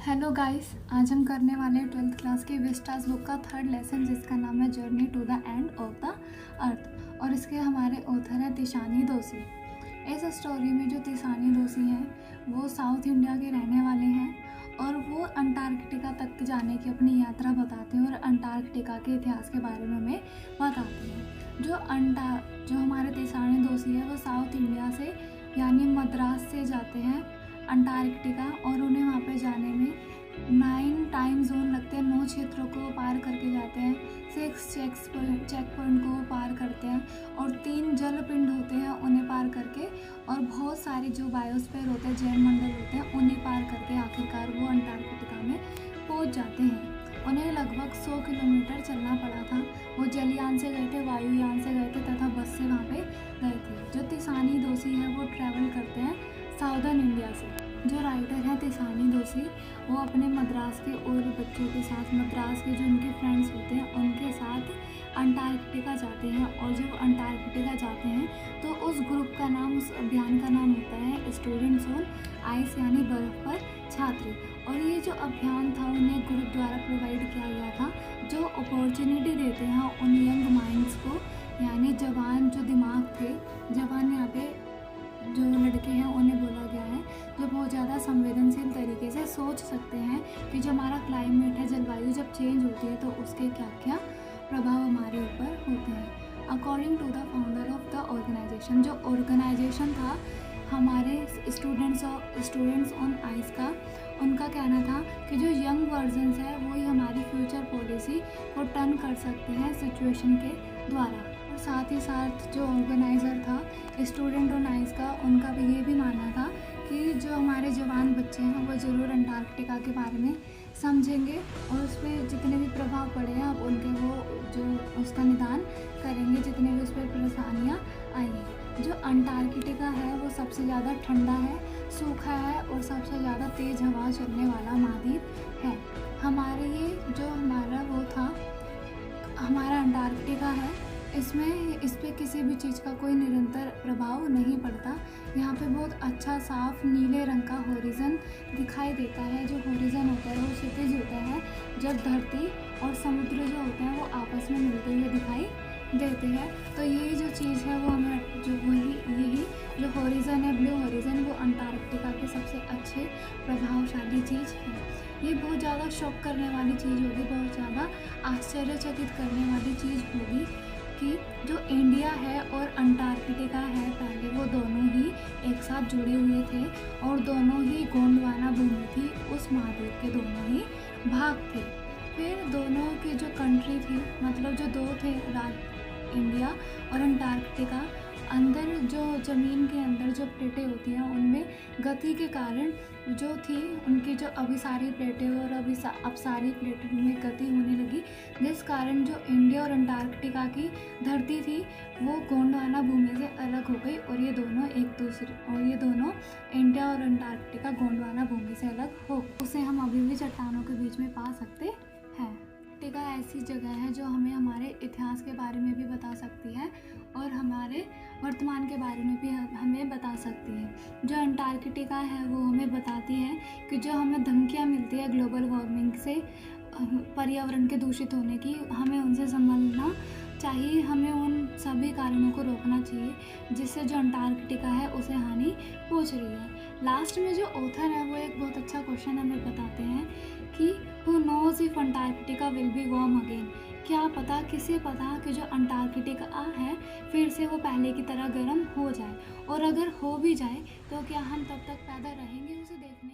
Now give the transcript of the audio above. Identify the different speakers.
Speaker 1: Hello guys, आज हम करने वाले हैं 12th क्लास की विस्टास बुक का थर्ड लेसन, जिसका नाम है journey to the end of the earth. और इसके हमारे ऑथर हैं तिशानी दोशी। इस स्टोरी में जो तिशानी दोशी हैं वो साउथ इंडिया के रहने वाले हैं और वो अंटार्कटिका तक जाने की अपनी यात्रा बताते हैं और अंटार्कटिका के इतिहास के बारे में हमें बताते हैं। जो हमारे तिशानी दोशी है वो साउथ इंडिया से यानी मद्रास से जाते हैं अंटार्कटिका, और उन्हें वहाँ पे जाने में 9 टाइम जोन लगते हैं। 9 क्षेत्रों को पार करके जाते हैं, 6 चेक पॉइंट को पार करते हैं और 3 जल पिंड होते हैं उन्हें पार करके, और बहुत सारी जो बायोस्फीयर होते हैं, जैव मंडल होते हैं, उन्हें पार करके आखिरकार वो अंटार्कटिका में पहुँच जाते हैं। उन्हें लगभग 100 किलोमीटर चलना पड़ा था। वो जलयान से गए थे, वायुयान से गए थे तथा बस से वहाँ पे गए थे। जो तिशानी दोशी है वो ट्रैवल करते हैं साउदर्न इंडिया से। जो राइटर है तिशानी दोशी, वो अपने मद्रास के और बच्चों के साथ, मद्रास के जो उनके फ्रेंड्स होते हैं उनके साथ अंटार्कटिका जाते हैं। और जब अंटार्कटिका जाते हैं तो उस ग्रुप का नाम, उस अभियान का नाम होता है स्टूडेंट्स ऑन आइस, यानी बर्फ़ पर छात्र। और ये जो अभियान था उन्हें ग्रुप द्वारा प्रोवाइड किया गया था, जो अपॉर्चुनिटी देते हैं उन यंग माइंड्स को, यानी जवान जो दिमाग थे, जवान यहाँ पे जो लड़के हैं उन्हें बोला गया है, जो बहुत ज़्यादा संवेदनशील तरीके से सोच सकते हैं कि जो हमारा क्लाइमेट है, जलवायु जब चेंज होती है तो उसके क्या क्या प्रभाव हमारे ऊपर होते हैं। According to the founder of the organisation, जो ऑर्गेनाइजेशन था हमारे स्टूडेंट्स ऑन आइस का, उनका कहना था कि जो यंग वर्जन्स है वो ही हमारी फ्यूचर पॉलिसी को टर्न कर सकते हैं सिचुएशन के द्वारा। और साथ ही साथ जो ऑर्गेनाइज़र था स्टूडेंट ऑन आइस का, उनका भी ये भी मानना था कि जो हमारे जवान बच्चे हैं वो ज़रूर अंटार्कटिका के बारे में समझेंगे और उस पर जितने भी प्रभाव पड़े हैं अब उनके वो जो उसका निदान करेंगे, जितने भी उस पर परेशानियाँ आई हैं। जो अंटार्कटिका है वो सबसे ज़्यादा ठंडा है, सूखा है और सबसे ज़्यादा तेज़ हवा चलने वाला महाद्वीप है। हमारे ये जो हमारा वो था, हमारा अंटार्कटिका है, इस पे किसी भी चीज़ का कोई निरंतर प्रभाव नहीं पड़ता। यहाँ पे बहुत अच्छा साफ नीले रंग का हॉरिजन दिखाई देता है। जो हॉरिजन होता है वो क्षितिज होता है जब धरती और समुद्र जो होते हैं वो आपस में मिलते हुए दिखाई देते हैं। तो यही जो चीज़ है वो हमें यही जो हॉरिजन है, ब्लू हॉरिजन, वो अंटार्कटिका के सबसे अच्छे प्रभावशाली चीज़ है। ये बहुत ज़्यादा शॉक करने वाली चीज़ होगी, बहुत ज़्यादा आश्चर्यचकित करने वाली चीज़ होगी कि जो इंडिया है और अंटार्कटिका है, पहले वो दोनों ही एक साथ जुड़े हुए थे और दोनों ही गोंडवाना भूमि थी, उस महाद्वीप के दोनों ही भाग थे। फिर दोनों की जो कंट्री थी, मतलब जो दो थे इंडिया और अंटार्कटिका, अंदर जो ज़मीन के अंदर जो प्लेटें होती हैं उनमें गति के कारण जो थी उनकी जो अभिसारी प्लेटें और अपसारी प्लेटों में गति होने लगी, जिस कारण जो इंडिया और अंटार्कटिका की धरती थी वो गोंडवाना भूमि से अलग हो गई और ये दोनों इंडिया और अंटार्कटिका गोंडवाना भूमि से अलग हो, उसे हम अभी भी चट्टानों के बीच में पा सकते हैं। अंटार्कटिका ऐसी जगह है जो हमें हमारे इतिहास के बारे में भी बता सकती है और हमारे वर्तमान के बारे में भी हमें बता सकती है। जो अंटार्कटिका है वो हमें बताती है कि जो हमें धमकियाँ मिलती है ग्लोबल वार्मिंग से, पर्यावरण के दूषित होने की, हमें उनसे संभलना चाहिए, हमें उन सभी कारणों को रोकना चाहिए जिससे जो अंटार्कटिका है उसे हानि पहुंच रही है। लास्ट में जो ऑथर है वो एक बहुत अच्छा क्वेश्चन हमें बताते हैं कि who knows if Antarctica will be warm again, क्या पता, किसे पता कि जो अंटार्कटिका है फिर से वो पहले की तरह गर्म हो जाए, और अगर हो भी जाए तो क्या हम तब तक पैदा रहेंगे उसे देखने।